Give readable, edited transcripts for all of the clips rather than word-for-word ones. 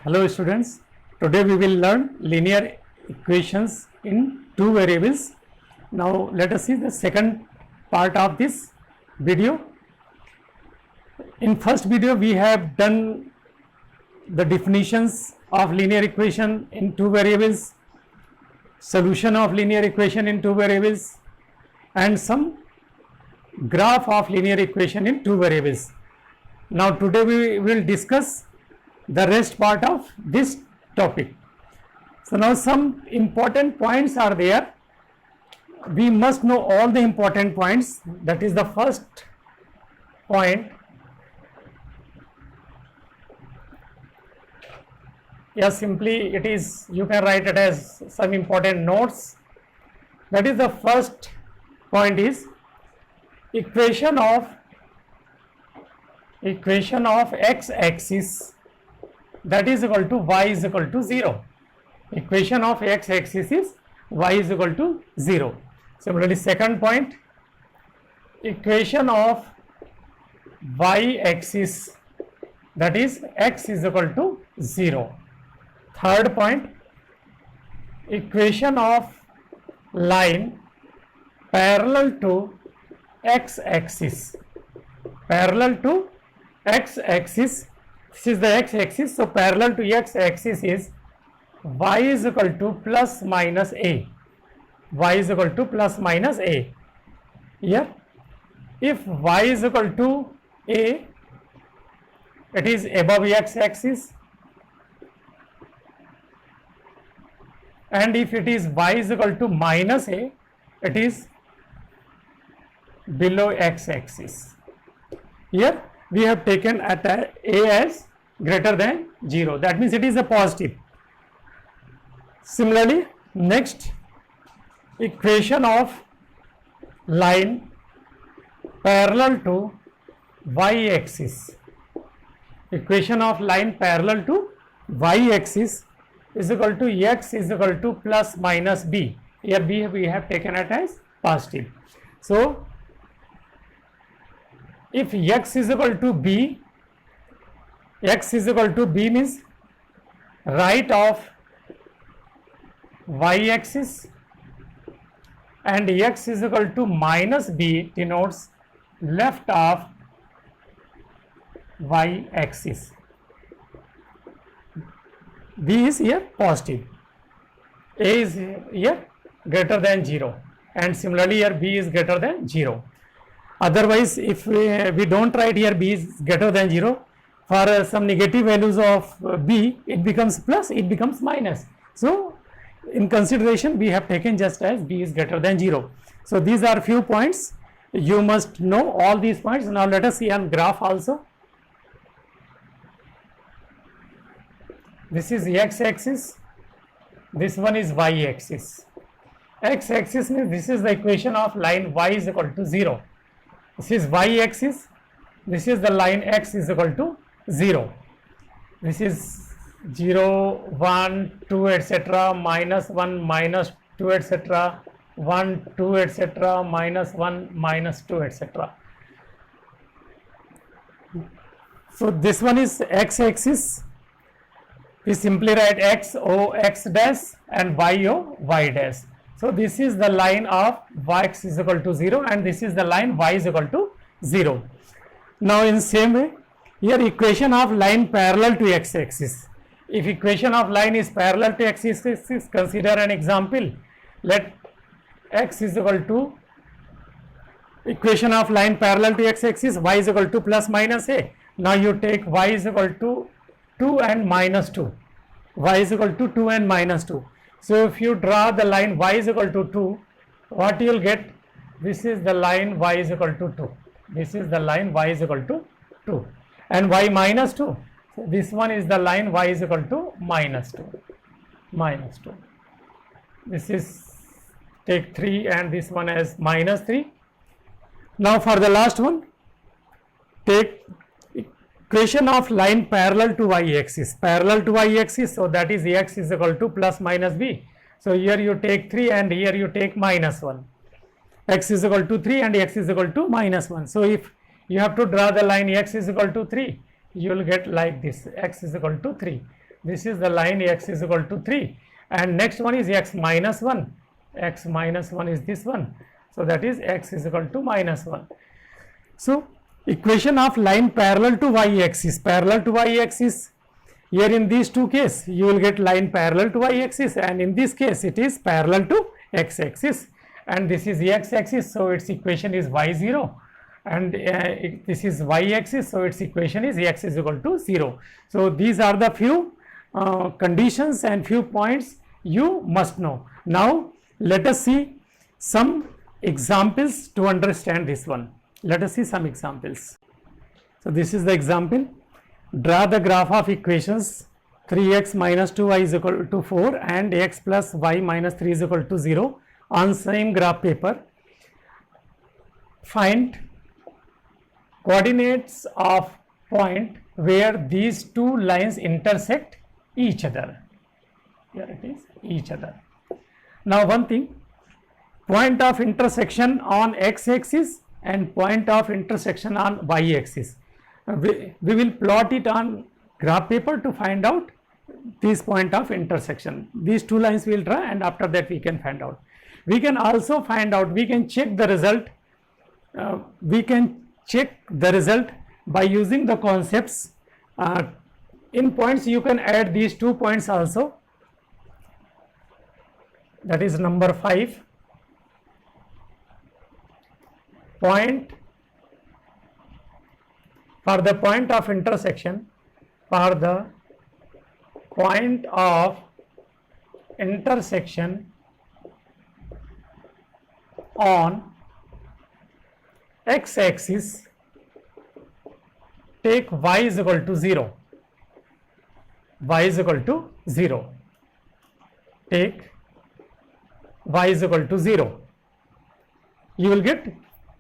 Hello students, today we will learn linear equations in two variables. Now let us see the second part of this video. In first video we have done the definitions of linear equation in two variables, solution of linear equation in two variables, and some graph of linear equation in two variables. Now today we will discuss the rest part of this topic. So now some important points are there. We must know all the important points. That is the first point. Yes, simply it is, you can write it as some important notes. That is the first point is equation of x-axis, that is equal to y is equal to 0. Equation of x-axis is y is equal to 0. Similarly, second point, equation of y-axis, that is x is equal to 0. Third point, equation of line parallel to x-axis, parallel to x-axis. This is the x-axis, so parallel to x-axis is y is equal to plus minus a. Y is equal to plus minus a. Here, if y is equal to a, it is above x-axis, and if it is y is equal to minus a, it is below x-axis. Here we have taken at a as greater than 0, that means it is a positive. Similarly, next, equation of line parallel to y-axis, equation of line parallel to y-axis is equal to x is equal to plus minus b. Here b we have taken it as positive. So if x is equal to b, x is equal to b means right of y-axis, and x is equal to minus b denotes left of y-axis. B is here positive, a is here greater than 0, and similarly here b is greater than 0. Otherwise, if we don't write here b is greater than 0, for some negative values of b, it becomes plus, it becomes minus. So in consideration, we have taken just as b is greater than 0. So these are few points. You must know all these points. Now let us see on graph also. This is x-axis, this one is y-axis. X-axis means this is the equation of line y is equal to 0. This is y-axis, this is the line x is equal to 0. This is 0, 1, 2, etc., minus 1, minus 2, etc., 1, 2, etc., minus 1, minus 2, etc. So this one is x-axis. We simply write x o x dash and y o y dash. So this is the line of x is equal to 0, and this is the line y is equal to 0. Now in same way, here equation of line parallel to x-axis. If equation of line is parallel to x-axis, consider an example. Let x is equal to equation of line parallel to x-axis, y is equal to plus minus a. Now you take y is equal to 2 and minus 2. Y is equal to 2 and minus 2. So if you draw the line y is equal to 2, what you will get? This is the line y is equal to 2. This is the line y is equal to 2. And y minus 2. So this one is the line y is equal to minus 2. Minus 2. This is, take 3 and this one as minus 3. Now for the last one, take equation of line parallel to y-axis, parallel to y-axis, so that is x is equal to plus minus b. So here you take 3 and here you take minus 1. X is equal to 3 and x is equal to minus 1. So if you have to draw the line x is equal to 3, you will get like this, x is equal to 3. This is the line x is equal to 3, and next one is x minus 1. X minus 1 is this one. So that is x is equal to minus 1. So equation of line parallel to y-axis. Parallel to y-axis, here in these two cases you will get line parallel to y-axis, and in this case it is parallel to x-axis, and this is the x-axis, so its equation is y0, and this is y-axis, so its equation is x is equal to 0. So these are the few conditions and few points you must know. Now let us see some examples to understand this one. Let us see some examples. So this is the example. Draw the graph of equations 3x minus 2y is equal to 4 and x plus y minus 3 is equal to 0 on same graph paper. Find coordinates of point where these two lines intersect each other. Here it is, each other. Now one thing, point of intersection on x-axis and point of intersection on y-axis. We will plot it on graph paper to find out this point of intersection. These two lines we will draw, and after that we can find out. We can also find out, we can check the result. We can check the result by using the concepts. In points you can add these 2 points also. That is number 5. Point for the point of intersection, for the point of intersection on x-axis, take y is equal to 0. Y is equal to 0. Take y is equal to 0. You will get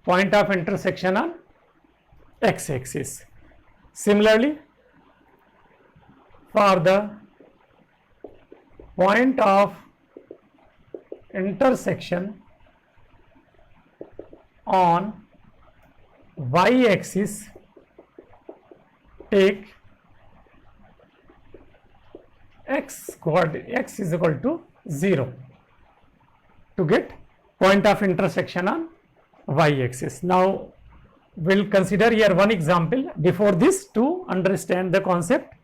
point of intersection on x-axis. Similarly, for the point of intersection on y-axis, take x is equal to 0 to get point of intersection on y-axis. Now we'll consider here one example before this to understand the concept.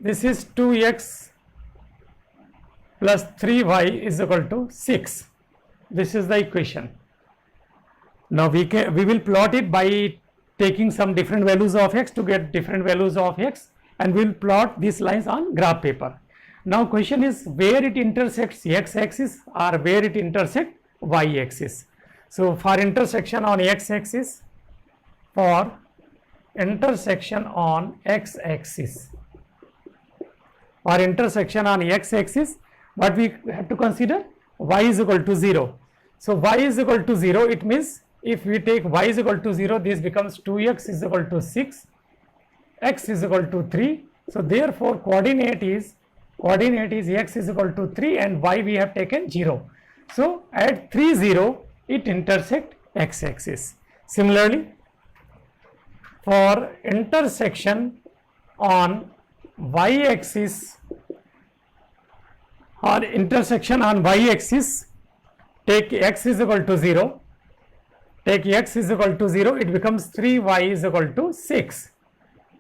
This is 2x plus 3y is equal to 6. This is the equation. Now we will plot it by taking some different values of x to get different values of x, and we will plot these lines on graph paper. Now question is where it intersects x-axis or where it intersects y-axis. So for intersection on x-axis, for intersection on x-axis, for intersection on x-axis, what we have to consider, y is equal to 0. So y is equal to 0, it means if we take y is equal to 0, this becomes 2x is equal to 6, x is equal to 3. So therefore coordinate is x is equal to 3 and y we have taken 0. So at 3, 0 it intersect x-axis. Similarly, for intersection on y-axis or intersection on y-axis, take x is equal to 0. Take x is equal to 0, it becomes 3y is equal to 6.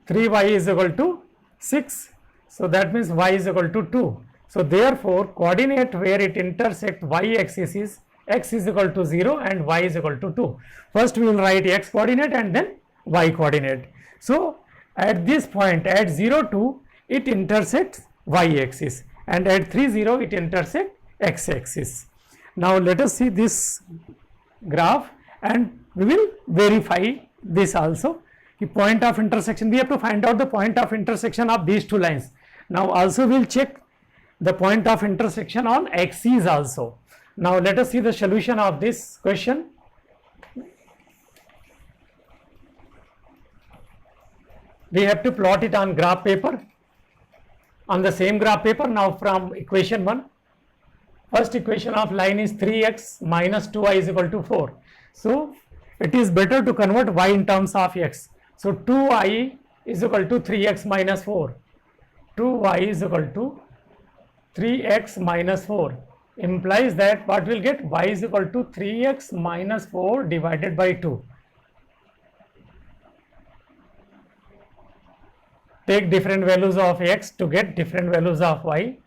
3y is equal to 6. So that means y is equal to 2. So therefore coordinate where it intersects y-axis is x is equal to 0 and y is equal to 2. First we will write x coordinate and then y coordinate. So at this point at 0, 2 it intersects y-axis, and at 3, 0 it intersects x-axis. Now let us see this graph and we will verify this also. The point of intersection, we have to find out the point of intersection of these two lines. Now also we will check the point of intersection on axes also. Now let us see the solution of this question. We have to plot it on graph paper, on the same graph paper. Now from equation 1, first equation of line is 3x minus 2y is equal to 4. So it is better to convert y in terms of x. So 2y is equal to 3x minus 4. 2y is equal to 3x minus 4 implies that what will get? Y is equal to 3x minus 4 divided by 2. Take different values of x to get different values of y.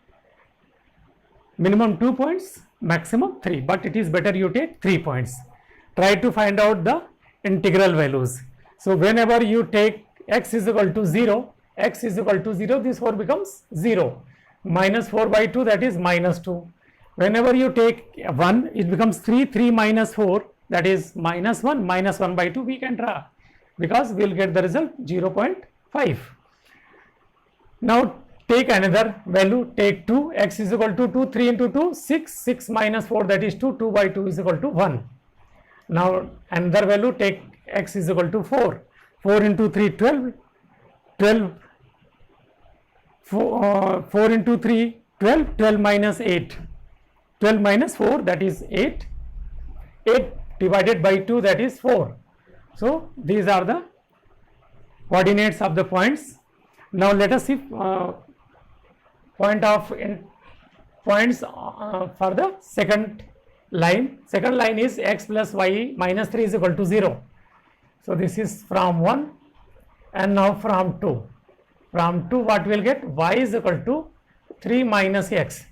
Minimum 2 points, maximum 3, but it is better you take 3 points. Try to find out the integral values. So whenever you take x is equal to 0, x is equal to 0, this 4 becomes 0. Minus 4 by 2, that is minus 2. Whenever you take 1, it becomes 3, 3 minus 4, that is minus 1, minus 1 by 2 we can draw, because we will get the result 0.5. Now take another value, take 2, x is equal to 2, 3 into 2, 6, 6 minus 4, that is 2, 2 by 2 is equal to 1. Now another value, take x is equal to 4, 4 into 3, 12, 12, 4 into 3, 12, 12 minus 8, 12 minus 4, that is 8, 8 divided by 2, that is 4. So these are the coordinates of the points. Now let us see points for the second line. Second line is x plus y minus 3 is equal to 0. So this is from 1, and now from 2. From 2 what we will get? Y is equal to 3 minus x.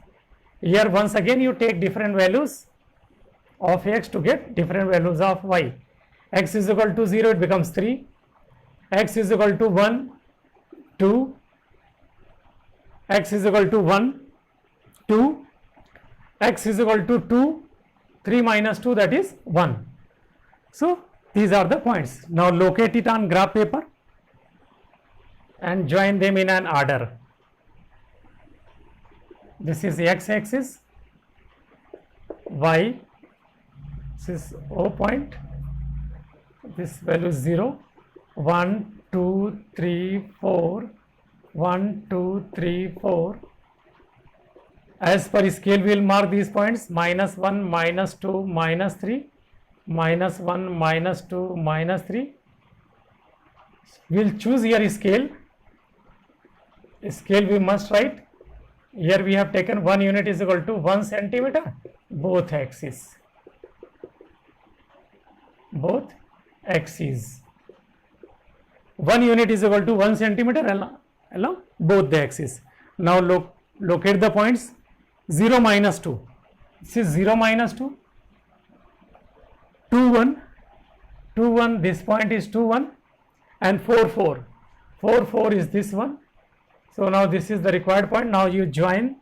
Here once again you take different values of x to get different values of y. X is equal to 0, it becomes 3. X is equal to 1, 2. X is equal to 1, 2. X is equal to 2. 3 minus 2, that is 1. So these are the points. Now locate it on graph paper and join them in an order. This is x-axis, y, this is O point, this value is 0, 1, 2, 3, 4, 1, 2, 3, 4. As per scale we will mark these points: minus 1, minus 2, minus 3, minus 1, minus 2, minus 3. We will choose here scale. Scale we must write. Here we have taken 1 unit is equal to 1 centimeter, both axes. Both axes. 1 unit is equal to 1 centimeter along both the axes. Now locate the points. 0 minus 2. This is 0 minus 2. 2 1. 2 1. This point is 2 1, and 4 4. 4 4 is this one. So now this is the required point. Now you join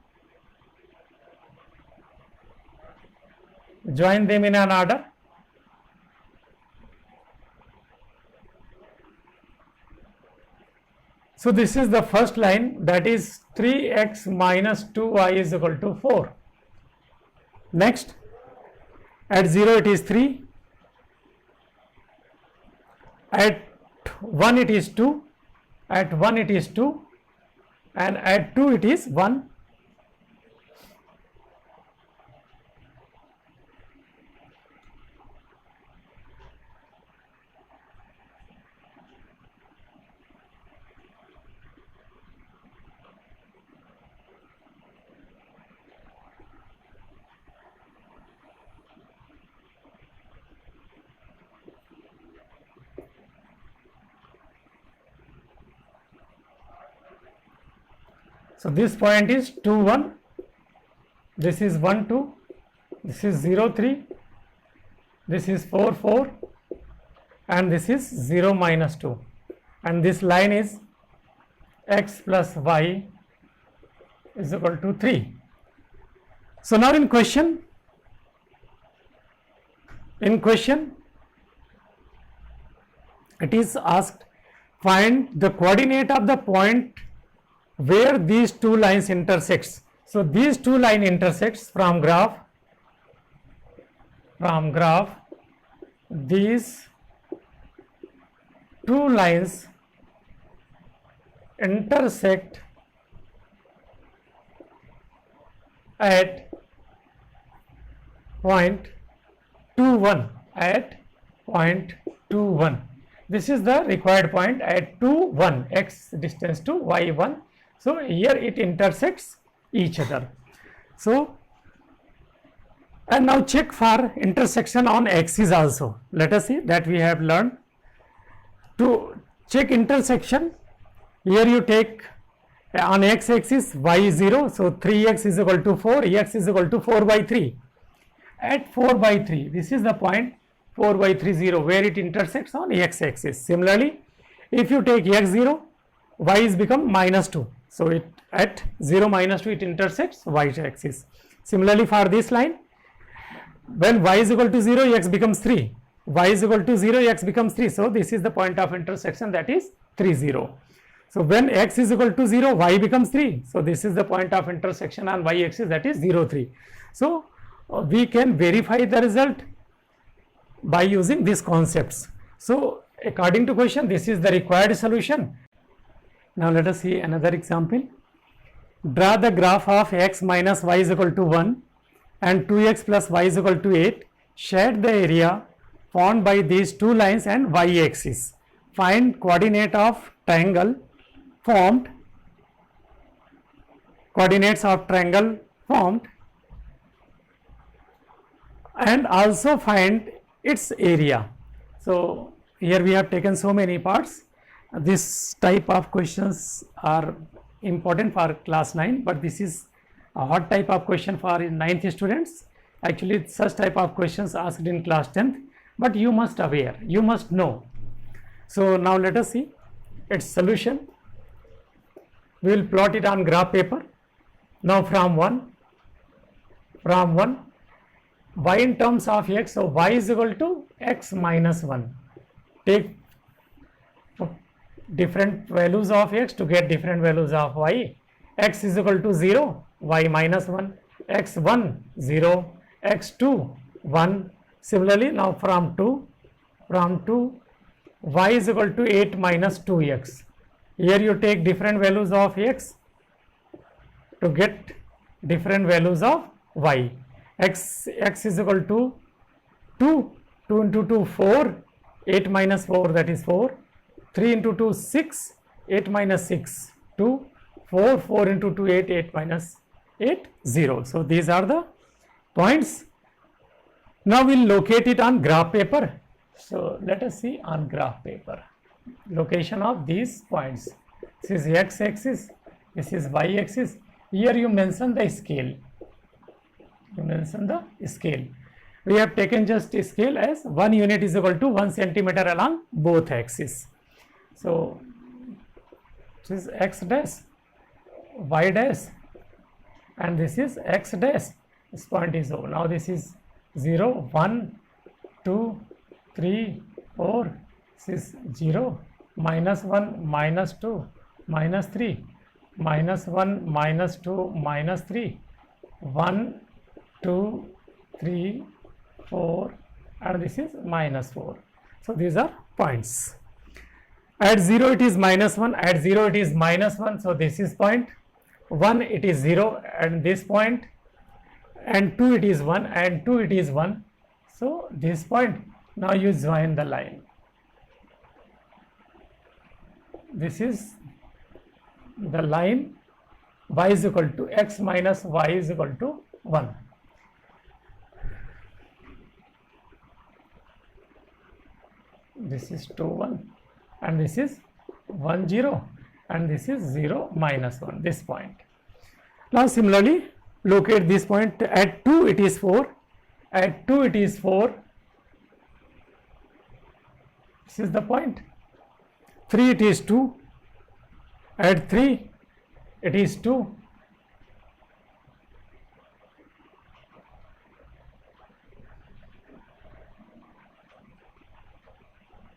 them in an order. So this is the first line, that is 3x minus 2y is equal to 4. Next, at 0 it is 3, at 1 it is 2, at 1 it is 2, and at 2 it is 1. So this point is 2 1, this is 1 2, this is 0 3, this is 4 4, and this is 0 minus 2, and this line is x plus y is equal to 3. So now in question it is asked, find the coordinate of the point where these two lines intersects. So these two line intersects from graph, these two lines intersect at point 2 1, at point 2 1. This is the required point at 2 1, x distance to y 1. So here it intersects each other. So, and now check for intersection on axis also. Let us see that we have learned. To check intersection, here you take on x axis y is 0, so 3x is equal to 4, x is equal to 4 by 3. At 4 by 3, this is the point 4 by 3 0 where it intersects on x axis. Similarly, if you take x 0, y is become minus 2. So it at 0 minus 2 it intersects y axis. Similarly for this line, when y is equal to 0, x becomes 3, y is equal to 0, x becomes 3. So this is the point of intersection, that is 3 0. So when x is equal to 0, y becomes 3. So this is the point of intersection on y axis, that is 0 3. So we can verify the result by using these concepts. So according to question, this is the required solution. Now let us see another example. Draw the graph of x minus y is equal to 1 and 2x plus y is equal to 8. Shade the area formed by these two lines and y axis. Find coordinate of triangle formed, coordinates of triangle formed, and also find its area. So here we have taken so many parts. This type of questions are important for class 9, but this is a hot type of question for 9th students. Actually such type of questions asked in class 10th, but you must aware, you must know. So now let us see its solution. We will plot it on graph paper. Now from 1, y in terms of x, so y is equal to x minus 1. Take different values of x to get different values of y. X is equal to 0, y minus 1, x1 0, x2 1. Similarly now from 2, y is equal to 8 minus 2x. Here you take different values of x to get different values of y. X is equal to 2 into 2 4, 8 minus 4, that is 4, 3 into 2 6, 8 minus 6 2, 4 into 2 8, 8 minus 8 0. So these are the points. Now we will locate it on graph paper. So let us see on graph paper location of these points. This is x axis, this is y axis. Here you mention the scale. We have taken just a scale as 1 unit is equal to 1 centimeter along both axes. So this is x dash, y dash, and this is x dash. This point is O. Now this is 0, 1, 2, 3, 4. This is 0, minus 1, minus 2, minus 3, minus 1, minus 2, minus 3, 1, 2, 3, 4, and this is minus 4. So these are points. At 0 it is minus 1, at 0 it is minus 1, so this is point. 1 it is 0 at this point, and 2 it is 1, and 2 it is 1. So this point, now you join the line. This is the line y is equal to x minus y is equal to 1. This is 2 1, and this is 1 0, and this is 0 minus 1, this point. Now similarly locate this point. At 2 it is 4, at 2 it is 4, this is the point. 3 it is 2, at 3 it is 2,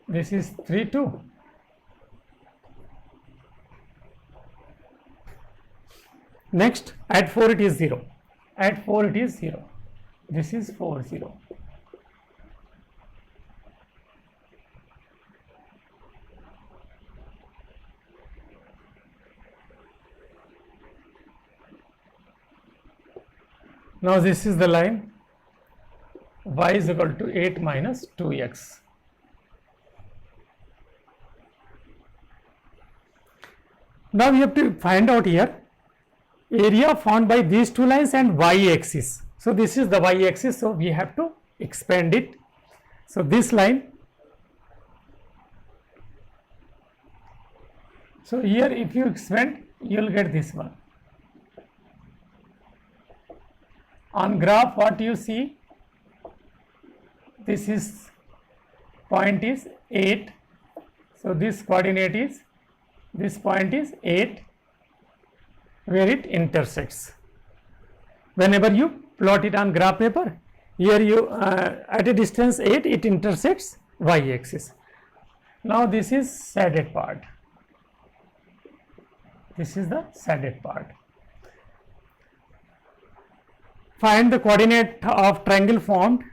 this is 3 2. Next at 4 it is 0, at 4 it is 0, this is 4 0. Now this is the line y is equal to 8 minus 2x. Now we have to find out here area formed by these two lines and y-axis. So this is the y-axis, so we have to expand it. So this line, so here if you expand, you will get this one. On graph, what you see, this is point is 8. So this coordinate is, this point is 8, where it intersects. Whenever you plot it on graph paper, here you at a distance 8, it intersects y-axis. Now this is shaded part. This is the shaded part. Find the coordinate of triangle formed.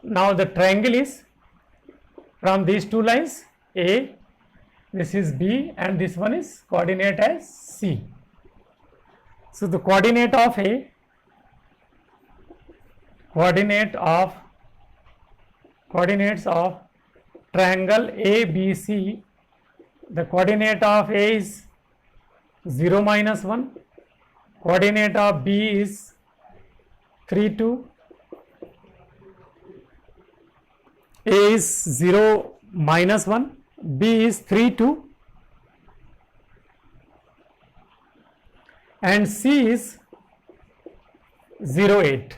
Now the triangle is from these two lines, A, this is B, and this one is coordinate as C. So the coordinate of A, coordinates of triangle ABC, the coordinate of A is 0, -1, coordinate of B is 3, 2, A is 0, -1, B is 3, 2, and C is 0, 8.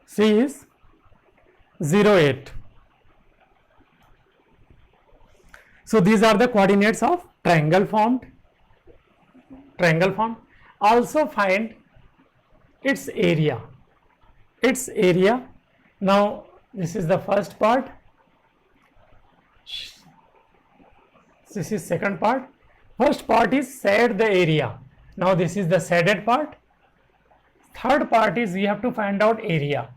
C is 0, 8. So these are the coordinates of triangle formed. Also find its area. Now this is the first part, this is second part. First part is shade the area. Now this is the shaded part. Third part is we have to find out area.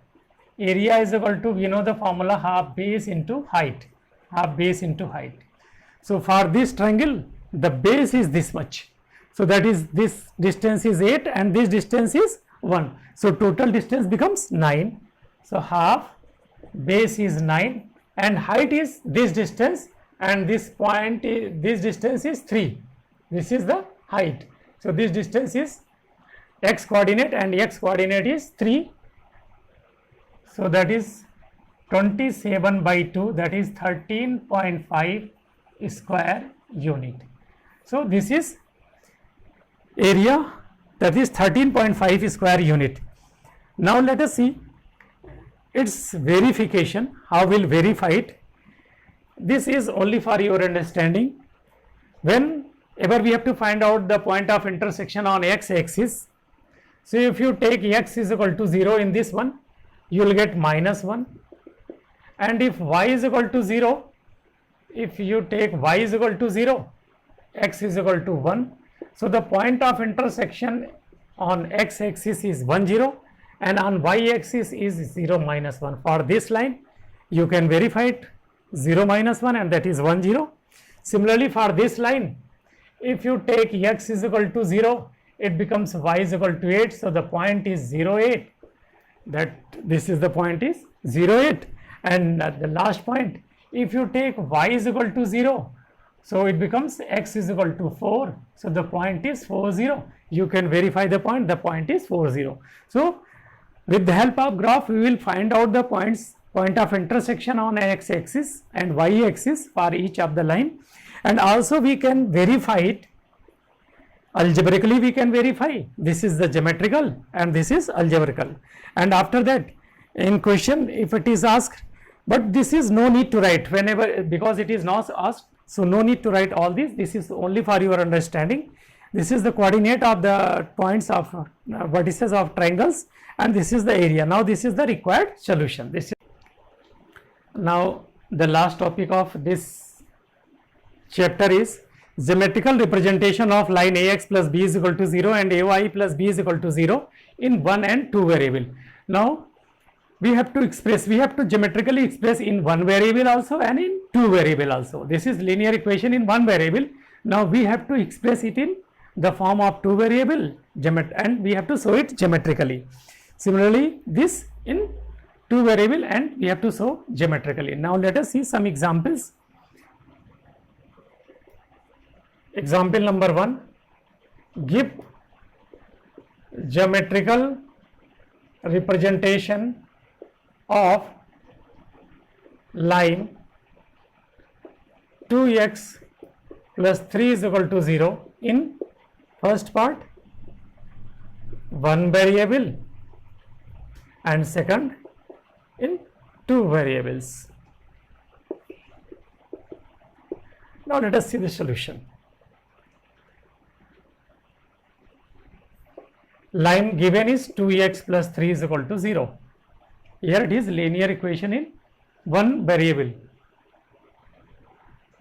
Area is equal to, we know the formula, half base into height. So for this triangle, the base is this much. So that is, this distance is 8 and this distance is 1. So total distance becomes 9. So half base is 9 and height is this distance, and this point this distance is 3. This is the height. So this distance is x coordinate and x coordinate is 3. So that is 27/2, that is 13.5 square unit. So this is area, that is 13.5 square unit. Now let us see its verification. How will verify it? This is only for your understanding. Whenever we have to find out the point of intersection on x-axis, so if you take x is equal to 0 in this one, you will get -1, and if y is equal to 0, if you take y is equal to 0, x is equal to 1. So the point of intersection on x-axis is 1, 0, and on y-axis is 0, -1. For this line, you can verify it, 0, -1, and that is 1, 0. Similarly, for this line, if you take x is equal to 0, it becomes y is equal to 8. So the point is 0, 8. That this is the point is 0, 8. And the last point, if you take y is equal to 0, so it becomes x is equal to 4. So the point is 4, 0. You can verify the point is 4, 0. So with the help of graph, we will find out the point of intersection on x-axis and y-axis for each of the line, and also we can verify it algebraically. We can verify this is the geometrical and this is algebraical, and after that in question if it is asked, but this is no need to write whenever, because it is not asked, so no need to write all this. This is only for your understanding. This is the coordinate of the points of vertices of triangles, and this is the area. Now this is the required solution. This is now the last topic of this chapter is geometrical representation of line AX plus B is equal to 0 and AY plus B is equal to 0 in 1 and 2 variable. Now we have to geometrically express in 1 variable also and in 2 variable also. This is linear equation in 1 variable. Now we have to express it in the form of 2 variable and we have to show it geometrically. Similarly, this in 2 variable and we have to show geometrically. Now let us see some examples. Example number 1. give geometrical representation of line 2x plus 3 is equal to 0 in first part one variable and second in two variables. Now let us see the solution. Line given is 2x plus 3 is equal to 0. Here it is linear equation in one variable.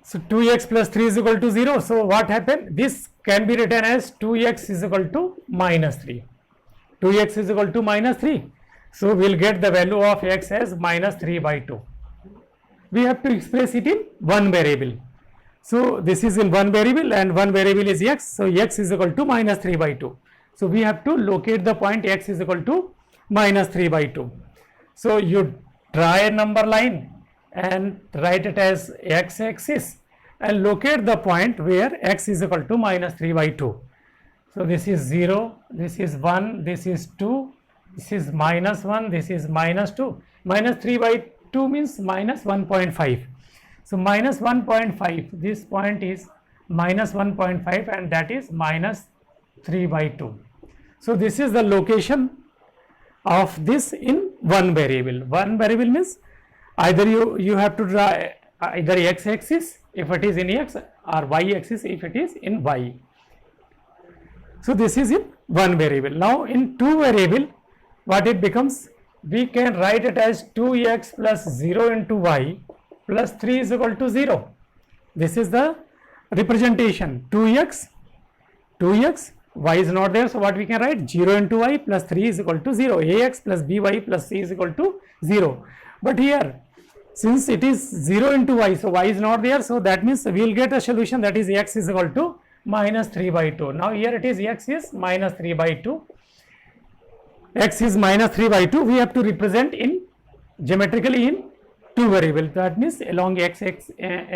So 2x plus 3 is equal to 0. So what happened? This can be written as 2x is equal to minus 3. 2x is equal to minus 3. So we will get the value of x as minus 3 by 2. We have to express it in one variable. So this is in one variable and one variable is x. So x is equal to minus 3 by 2. So we have to locate the point x is equal to minus 3 by 2. So you draw a number line and write it as x-axis and locate the point where x is equal to minus 3 by 2. So this is 0, this is 1, this is 2, this is minus 1, this is minus 2. Minus 3 by 2 means minus 1.5. So minus 1.5, this point is minus 1.5 and that is minus 3 by 2. So this is the location of this in one variable. One variable means either you have to draw either x-axis if it is in x or y-axis if it is in y. So this is in one variable. Now in two variable, what it becomes? We can write it as 2x plus 0 into y plus 3 is equal to 0. This is the representation. 2x, y is not there, so what we can write? 0 into y plus 3 is equal to 0. Ax plus by plus c is equal to 0. But here, since it is 0 into y, so y is not there, so that means we will get a solution, that is x is equal to minus 3 by 2. Now here it is x is minus 3 by 2. X is minus 3 by 2. We have to represent in geometrically in two variables. That means along x-axis and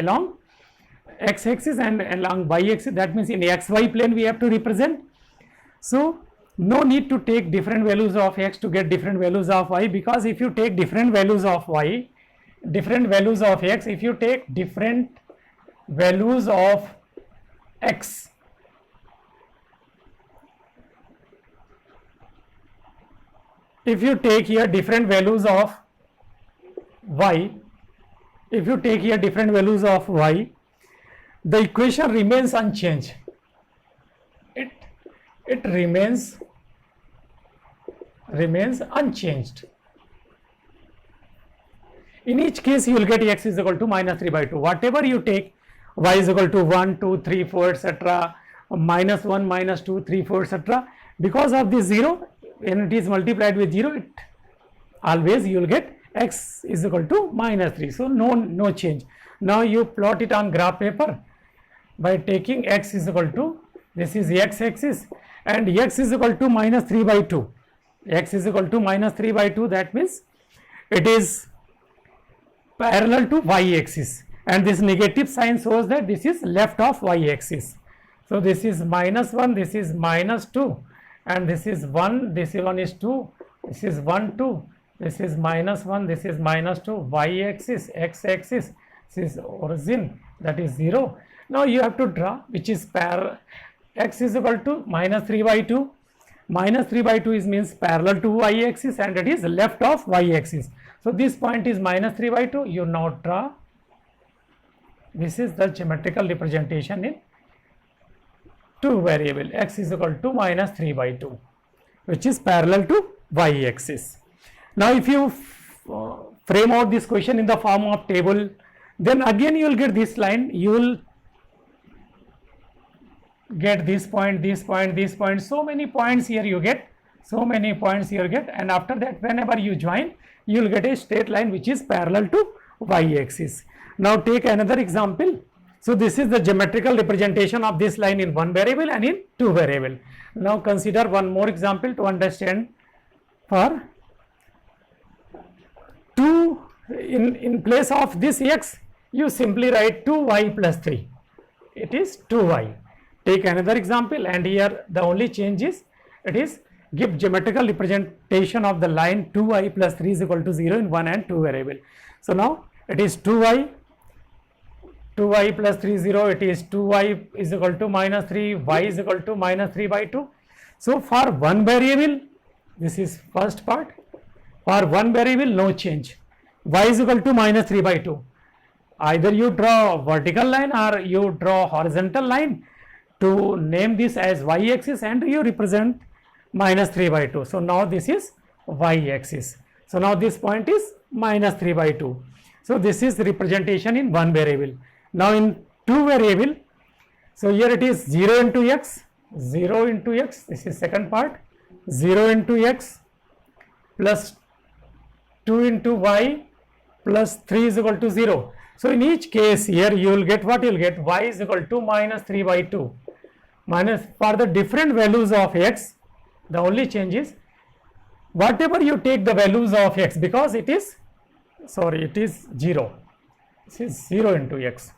along y-axis. That means in xy plane we have to represent. So no need to take different values of x to get different values of y, because if you take different values of y, different values of x, if you take different values of x, if you take here different values of y, if you take here different values of y, the equation remains unchanged. It remains unchanged. In each case you will get x is equal to minus 3 by 2. Whatever you take, y is equal to 1, 2, 3, 4, etc., minus 1, minus 2, 3, 4, etc. Because of this 0, when it is multiplied with 0, it always you will get x is equal to minus 3. So no change. Now you plot it on graph paper by taking x is equal to, this is x-axis, and x is equal to minus 3 by 2. X is equal to minus 3 by 2, that means it is parallel to y-axis, and this negative sign shows that this is left of y-axis. So this is minus 1, this is minus 2, and this is 1, this is 1 is 2, this is 1, 2, this is minus 1, this is minus 2, y-axis, x-axis, this is origin, that is 0. Now you have to draw which is x is equal to minus 3 by 2. Minus 3 by 2 means parallel to y-axis and it is left of y-axis. So this point is minus 3 by 2. You now draw. This is the geometrical representation in two variable. X is equal to minus 3 by 2, which is parallel to y-axis. Now if you frame out this question in the form of table, then again you will get this line. You will get this point, this point, this point, so many points here you get, and after that whenever you join, you will get a straight line which is parallel to y-axis. Now take another example. So this is the geometrical representation of this line in one variable and in two variable. Now consider one more example to understand. For 2, in place of this x, you simply write 2y plus 3. It is 2y. take another example, and here the only change is it is give geometrical representation of the line 2i plus 3 is equal to 0 in 1 and 2 variable. So now it is 2i plus 3 0, it is 2y is equal to minus 3, y is equal to minus 3 by 2. So for one variable, this is first part, for one variable no change, y is equal to minus 3 by 2. Either you draw a vertical line or you draw a horizontal line to name this as y axis, and you represent minus 3 by 2. So now this is y axis. So now this point is minus 3 by 2. So this is representation in one variable. Now in two variable, so here it is 0 into x, 0 into x, this is second part, 0 into x plus 2 into y plus 3 is equal to 0. So in each case here you will get what you will get, y is equal to minus 3 by 2. Minus, for the different values of x, the only change is whatever you take the values of x, because it is 0. This is 0 into x.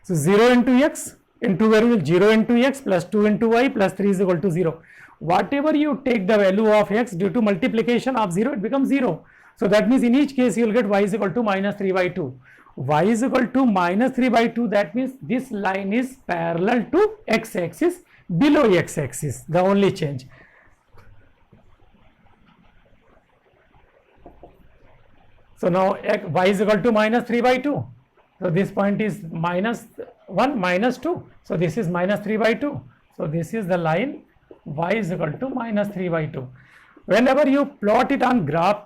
So 0 into x into variable 0 into x plus 2 into y plus 3 is equal to 0. Whatever you take the value of x, due to multiplication of 0, it becomes 0. So that means in each case you will get y is equal to minus 3 by 2. Y is equal to minus 3 by 2, that means this line is parallel to x axis, below x axis, the only change. So now y is equal to minus 3 by 2. So this point is minus 1, minus 2. So this is minus 3 by 2. So this is the line y is equal to minus 3 by 2. Whenever you plot it on graph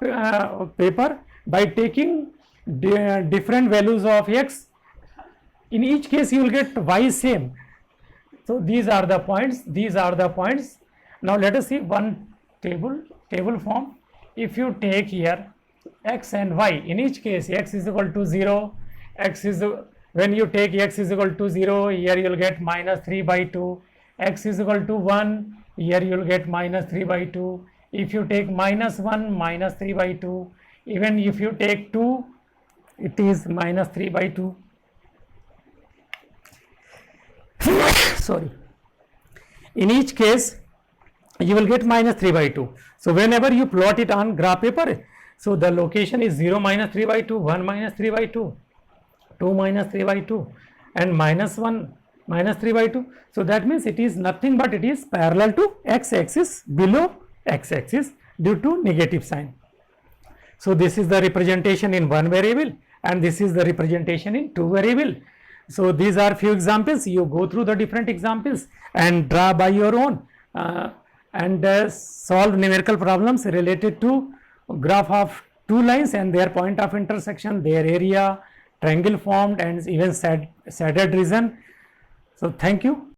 paper by taking different values of x, in each case you will get y same. So these are the points, these are the points. Now let us see one table form. If you take here x and y, in each case x is equal to 0, when you take x is equal to 0, here you will get minus 3 by 2, x is equal to 1, here you will get minus 3 by 2. If you take minus 1, minus 3 by 2, even if you take 2, it is minus 3 by 2. Sorry. In each case, you will get minus 3 by 2. So whenever you plot it on graph paper, so the location is 0 minus 3 by 2, 1 minus 3 by 2, 2 minus 3 by 2, and minus 1 minus 3 by 2. So that means it is nothing but it is parallel to x axis, below x axis, due to negative sign. So this is the representation in one variable, and this is the representation in two variable. So these are few examples. You go through the different examples and draw by your own and solve numerical problems related to graph of two lines and their point of intersection, their area, triangle formed, and even shaded region. So thank you.